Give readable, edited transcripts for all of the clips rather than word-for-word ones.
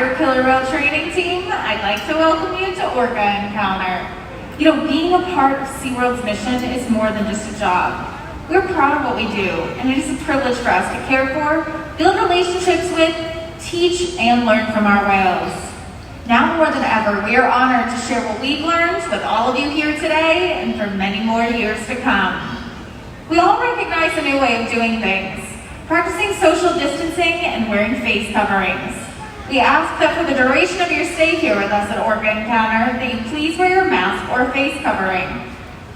your killer whale training team, I'd like to welcome you to Orca Encounter. You know, being a part of SeaWorld's mission is more than just a job. We're proud of what we do, and it is a privilege for us to care for, build relationships with, teach, and learn from our whales. Now more than ever, we are honored to share what we've learned with all of you here today and for many more years to come. We all recognize a new way of doing things, practicing social distancing and wearing face coverings. We ask that for the duration of your stay here with us at Orca Encounter, that you please wear your mask or face covering.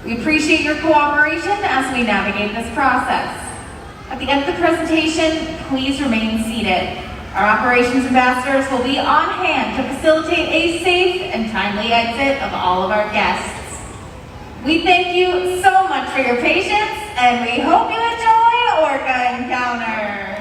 We appreciate your cooperation as we navigate this process. At the end of the presentation, please remain seated. Our operations ambassadors will be on hand to facilitate a safe and timely exit of all of our guests. We thank you so much for your patience, and we hope you enjoy Orca Encounter.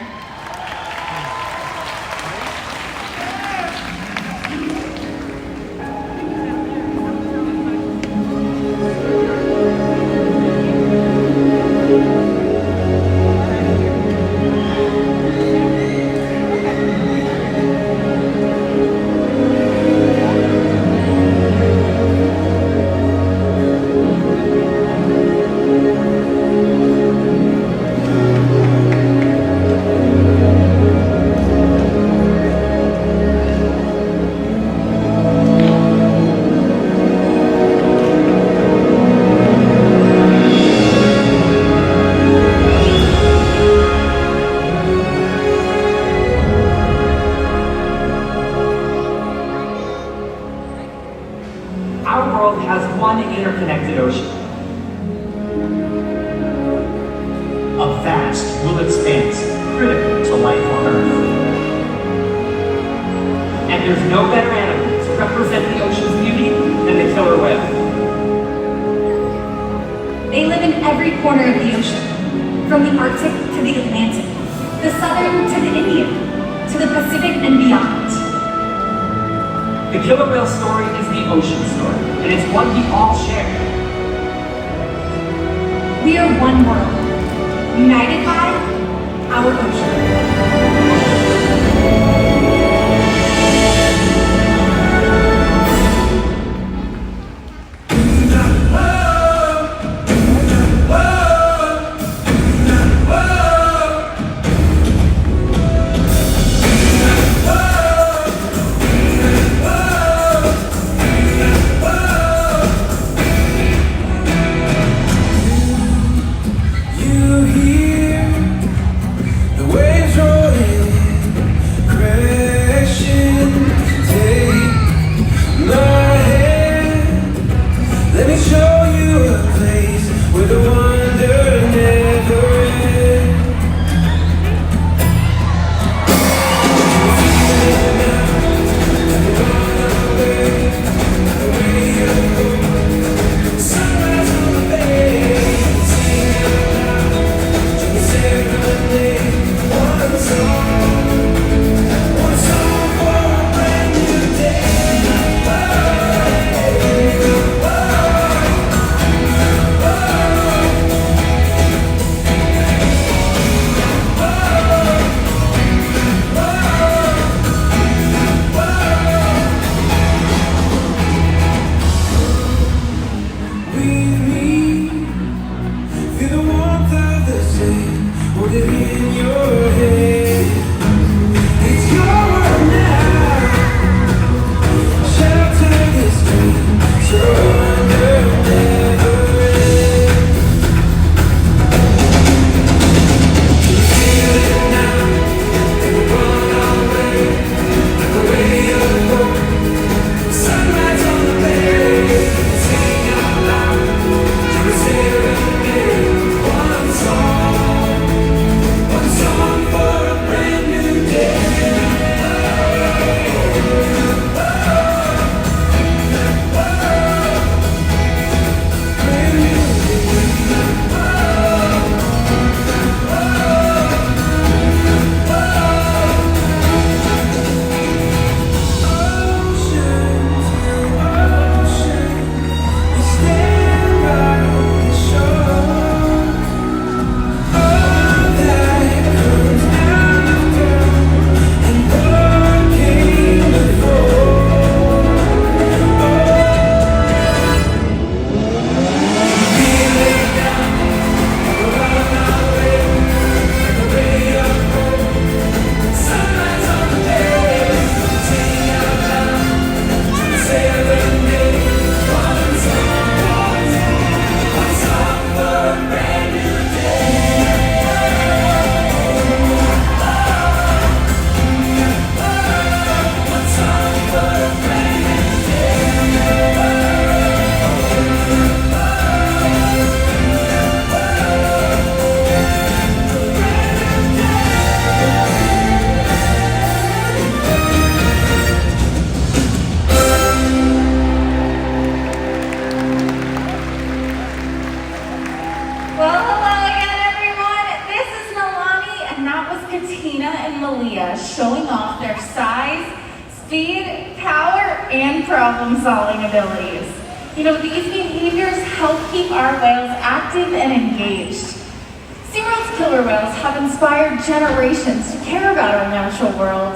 Interconnected ocean. A vast blue expanse critical to life on Earth. And there's no better animal to represent the ocean's beauty than the killer whale. They live in every corner of the ocean, from the Arctic to the Atlantic, the Southern to the Indian, to the Pacific and beyond. The killer whale story is the ocean story, and it's one we all share. We are one world, united by our ocean. Waves rolling, Malia showing off their size, speed, power, and problem-solving abilities. You know, these behaviors help keep our whales active and engaged. SeaWorld's killer whales have inspired generations to care about our natural world,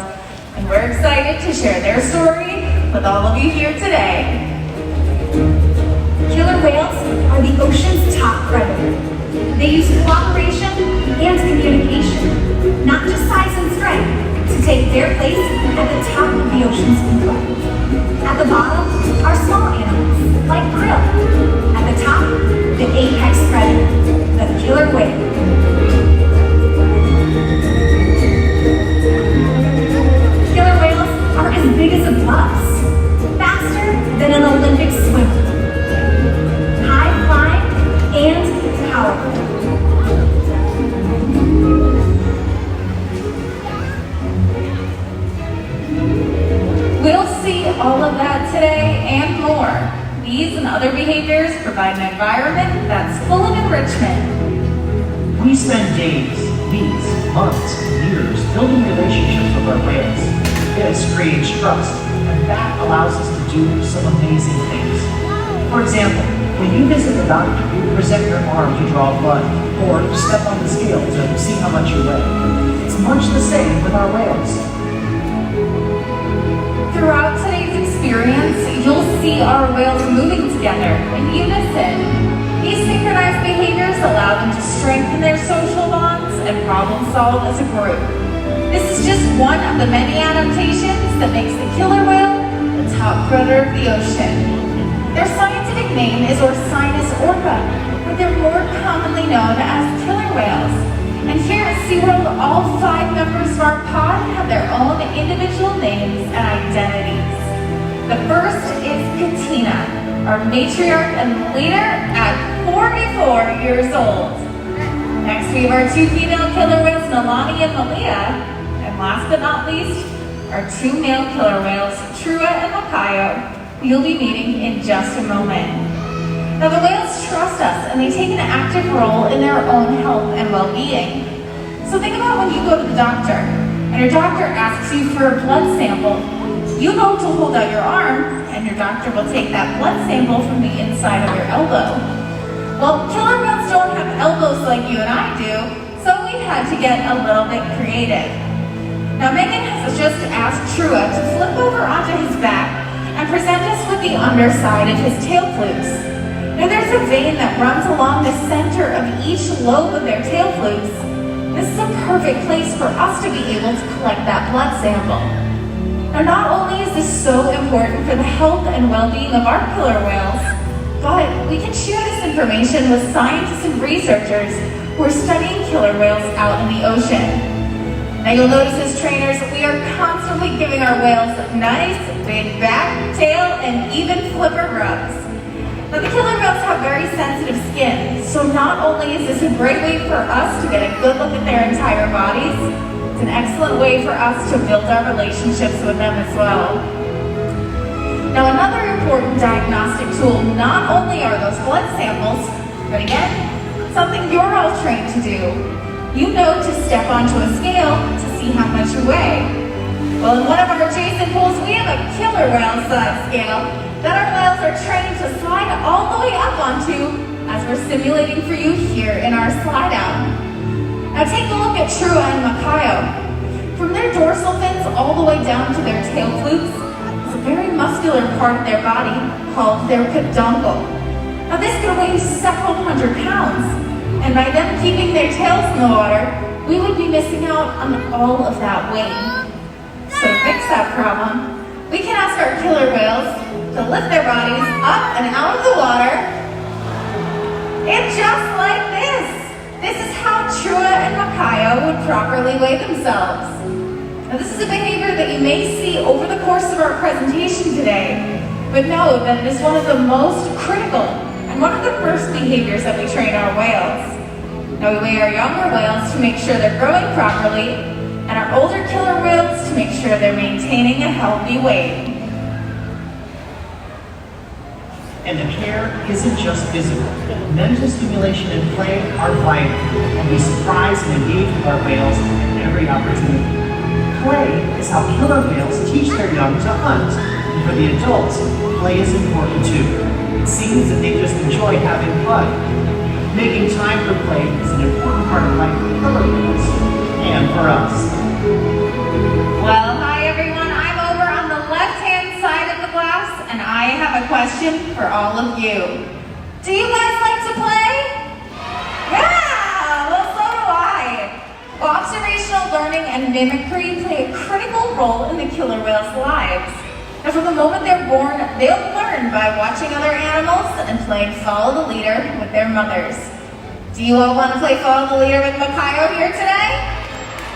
and we're excited to share their story with all of you here today. Killer whales are the ocean's top predator. They use cooperation and communication, not just size and strength, to take their place at the top of the ocean's food web. At the bottom are small animals, like krill. At the top, the apex predator, the killer whale. Killer whales are as big as a bus, faster than an Olympic swimmer, high-flying and powerful. We'll see all of that today and more. These and other behaviors provide an environment that's full of enrichment. We spend days, weeks, months, years building relationships with our whales. This creates trust, and that allows us to do some amazing things. For example, when you visit the doctor, you present your arm to draw blood, or step on the scale to see how much you weigh. It's much the same with our whales. Throughout today's experience, you'll see our whales moving together in unison. These synchronized behaviors allow them to strengthen their social bonds and problem solve as a group. This is just one of the many adaptations that makes the killer whale the top predator of the ocean. Their scientific name is Orcinus orca, but they're more commonly known as killer whales. And here at SeaWorld, all 5 members of our pod have their own individual names and identities. The first is Katina, our matriarch and leader at 44 years old. Next, we have our 2 female killer whales, Nalani and Malia. And last but not least, our 2 male killer whales, Trua and Makayo, who you'll be meeting in just a moment. Now, the whales trust us, and they take an active role in their own health and well-being. So think about when you go to the doctor, and your doctor asks you for a blood sample. You know to hold out your arm, and your doctor will take that blood sample from the inside of your elbow. Well, killer whales don't have elbows like you and I do, so we had to get a little bit creative. Now, Megan has just asked Trua to flip over onto his back and present us with the underside of his tail flukes. Now there's a vein that runs along the center of each lobe of their tail flukes. This is a perfect place for us to be able to collect that blood sample. Now not only is this so important for the health and well-being of our killer whales, but we can share this information with scientists and researchers who are studying killer whales out in the ocean. Now you'll notice as trainers, we are constantly giving our whales nice, big back, tail, and even flipper rubs. Now the killer whales have very sensitive skin, so not only is this a great way for us to get a good look at their entire bodies, it's an excellent way for us to build our relationships with them as well. Now another important diagnostic tool not only are those blood samples, but again, something you're all trained to do. You know to step onto a scale to see how much you weigh. Well, in one of our adjacent pools, we have a killer whale size scale that our whales are trained to slide all the way up onto as we're simulating for you here in our slide out. Now take a look at Trua and Makayo. From their dorsal fins all the way down to their tail flukes is a very muscular part of their body called their peduncle. Now this could weigh several hundred pounds, and by them keeping their tails in the water, we would be missing out on all of that weight. So to fix that problem, we can ask our killer whales to lift their bodies up and out of the water, and just like this is how Trua and Makayo would properly weigh themselves. Now this is a behavior that you may see over the course of our presentation today, but know that it is one of the most critical and one of the first behaviors that we train our whales. Now we weigh our younger whales to make sure they're growing properly, and our older killer whales to make sure they're maintaining a healthy weight. And the care isn't just physical. Mental stimulation and play are vital, and we surprise and engage with our whales at every opportunity. Play is how killer whales teach their young to hunt. And for the adults, play is important too. It seems that they just enjoy having fun. Making time for play is an important part of life for killer whales and for us. Well, hi everyone. I'm over on the left-hand side of the glass, and I have a question for all of you. Do you guys like to play? Yeah! Well, so do I. Well, observational learning and mimicry play a critical role in the killer whales' lives. Now, from the moment they're born, they'll learn by watching other animals and playing follow the leader with their mothers. Do you all want to play follow the leader with Makayo here today?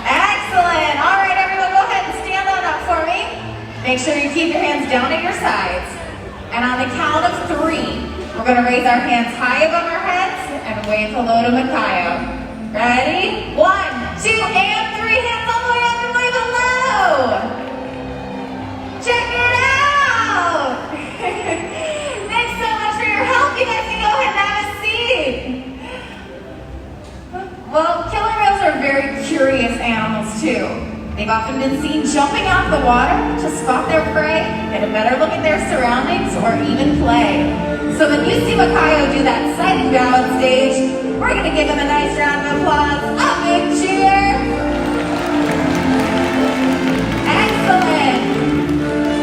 Excellent! All right, everyone, go ahead and stand on up for me. Make sure you keep your hands down at your sides. And on the count of 3, we're going to raise our hands high above our heads and wave hello to Makayo. Ready? 1, 2, and 3. Hands all the way up and wave hello! Check it out! Thanks so much for your help. You guys can go ahead and have a seat. Well, killer whales are very curious animals too. They've often been seen jumping off the water to spot their prey, get a better look at their surroundings, or even play. So when you see Makayo do that sighting bow on stage, we're going to give him a nice round of applause. A big cheer! Excellent!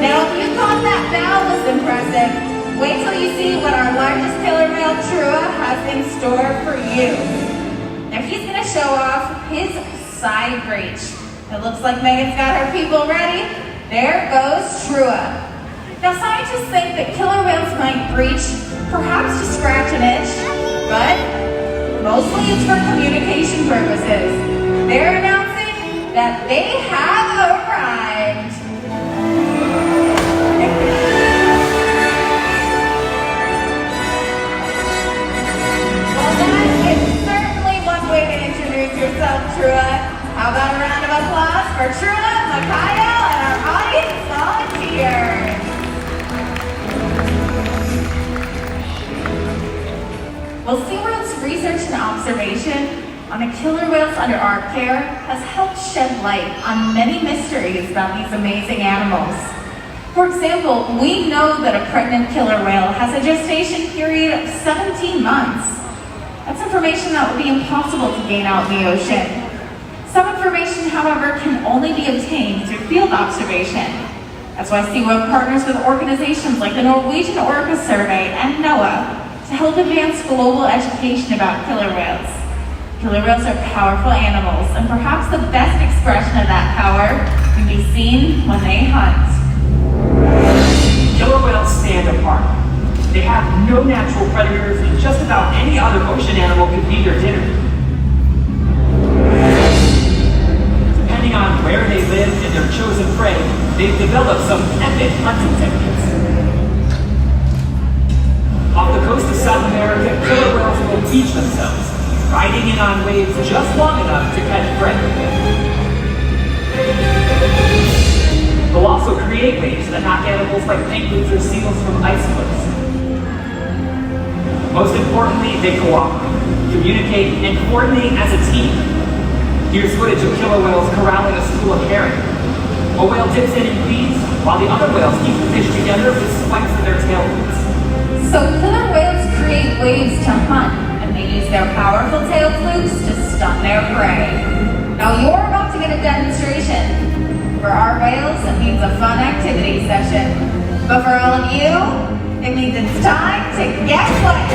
Now, if you thought that bow was impressive, wait till you see what our largest killer whale, Trua, has in store for you. Now, he's going to show off his side breach. It looks like Megan's got her people ready. There goes Trua. Now, scientists think that killer whales might breach, perhaps to scratch an itch, but mostly it's for communication purposes. They're announcing that they have arrived. Well, that is certainly one way to introduce yourself, Trua. How about a round of applause for Trua, Makayo, and our audience volunteers? Well, SeaWorld's research and observation on the killer whales under our care has helped shed light on many mysteries about these amazing animals. For example, we know that a pregnant killer whale has a gestation period of 17 months. That's information that would be impossible to gain out in the ocean. Some information, however, can only be obtained through field observation. That's why SeaWorld partners with organizations like the Norwegian Orca Survey and NOAA to help advance global education about killer whales. Killer whales are powerful animals, and perhaps the best expression of that power can be seen when they hunt. Killer whales stand apart. They have no natural predators, and just about any other ocean animal could be their dinner. Depending on where they live and their chosen prey, they've developed some epic hunting techniques. Off the coast of South America, killer whales will teach themselves, riding in on waves just long enough to catch prey. They'll also create waves that knock animals like penguins or seals from ice cliffs. Most importantly, they cooperate, communicate, and coordinate as a team. Here's footage of killer whales corralling a school of herring. A whale dips in and feeds, while the other whales keep the fish together with spikes in their tail fins. So killer whales create waves to hunt, and they use their powerful tail flukes to stun their prey. Now you're about to get a demonstration. For our whales, it means a fun activity session. But for all of you, it means it's time to get wet.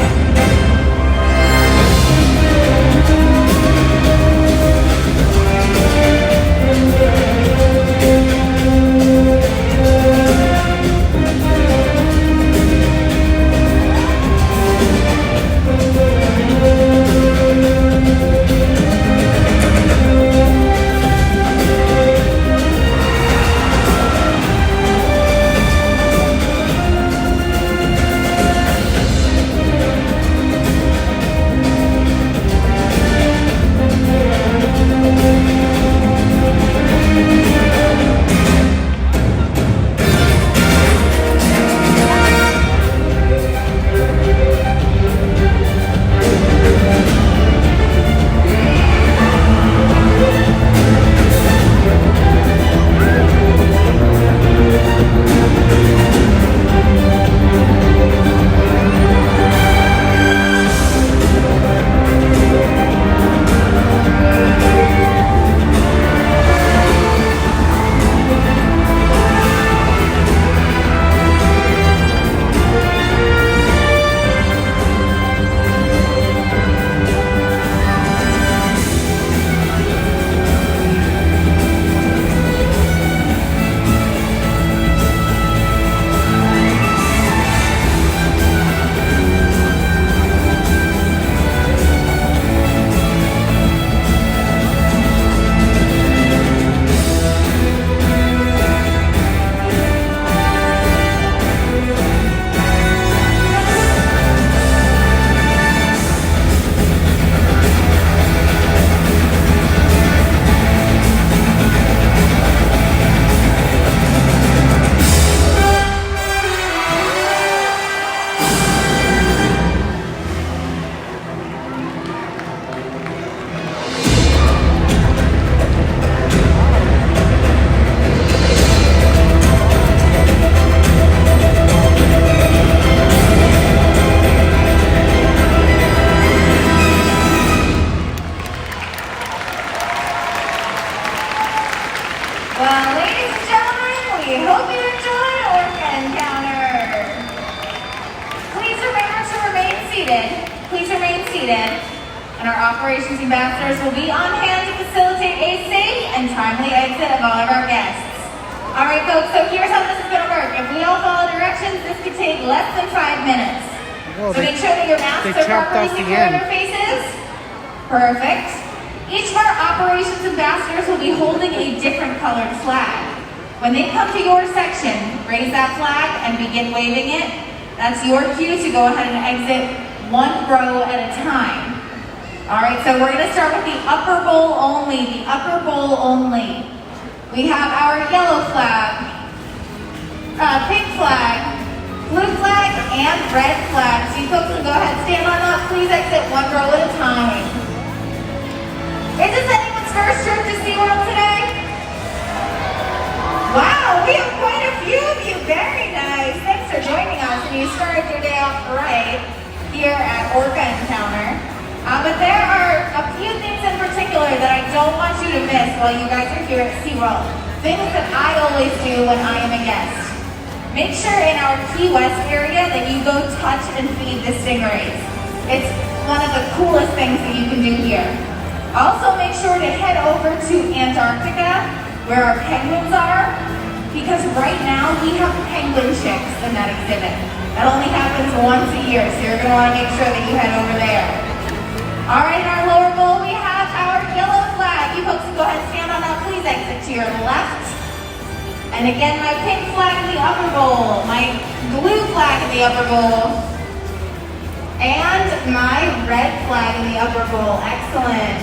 and our operations ambassadors will be on hand to facilitate a safe and timely exit of all of our guests. All right, folks, so here's how this is going to work. If we all follow directions, this could take less than 5 minutes. Whoa, So make sure that your masks are chopped properly off the secured on end. your faces. Perfect. Each of our operations ambassadors will be holding a different colored flag. When they come to your section, raise that flag and begin waving it. That's your cue to go ahead and exit one row at a time. All right, so we're gonna start with the upper bowl only, We have our yellow flag, pink flag, blue flag, and red flag. So you folks can go ahead and stand on up. Please exit one row at a time. Is this anyone's first trip to SeaWorld today? Wow, we have quite a few of you. Very nice. Thanks for joining us. And you started your day off right here at Orca Encounter. But there are a few things in particular that I don't want you to miss while you guys are here at SeaWorld. Things that I always do when I am a guest. Make sure in our Key West area that you go touch and feed the stingrays. It's one of the coolest things that you can do here. Also make sure to head over to Antarctica, where our penguins are, because right now we have penguin chicks in that exhibit. That only happens once a year, so you're going to want to make sure that you head over there. All right, in our lower bowl, we have our yellow flag. You folks can go ahead and stand on up. Please exit to your left. And again, my pink flag in the upper bowl, my blue flag in the upper bowl, and my red flag in the upper bowl. Excellent.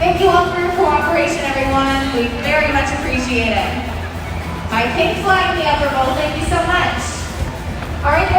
Thank you all for your cooperation, everyone. We very much appreciate it. My pink flag in the upper bowl, thank you so much. All right.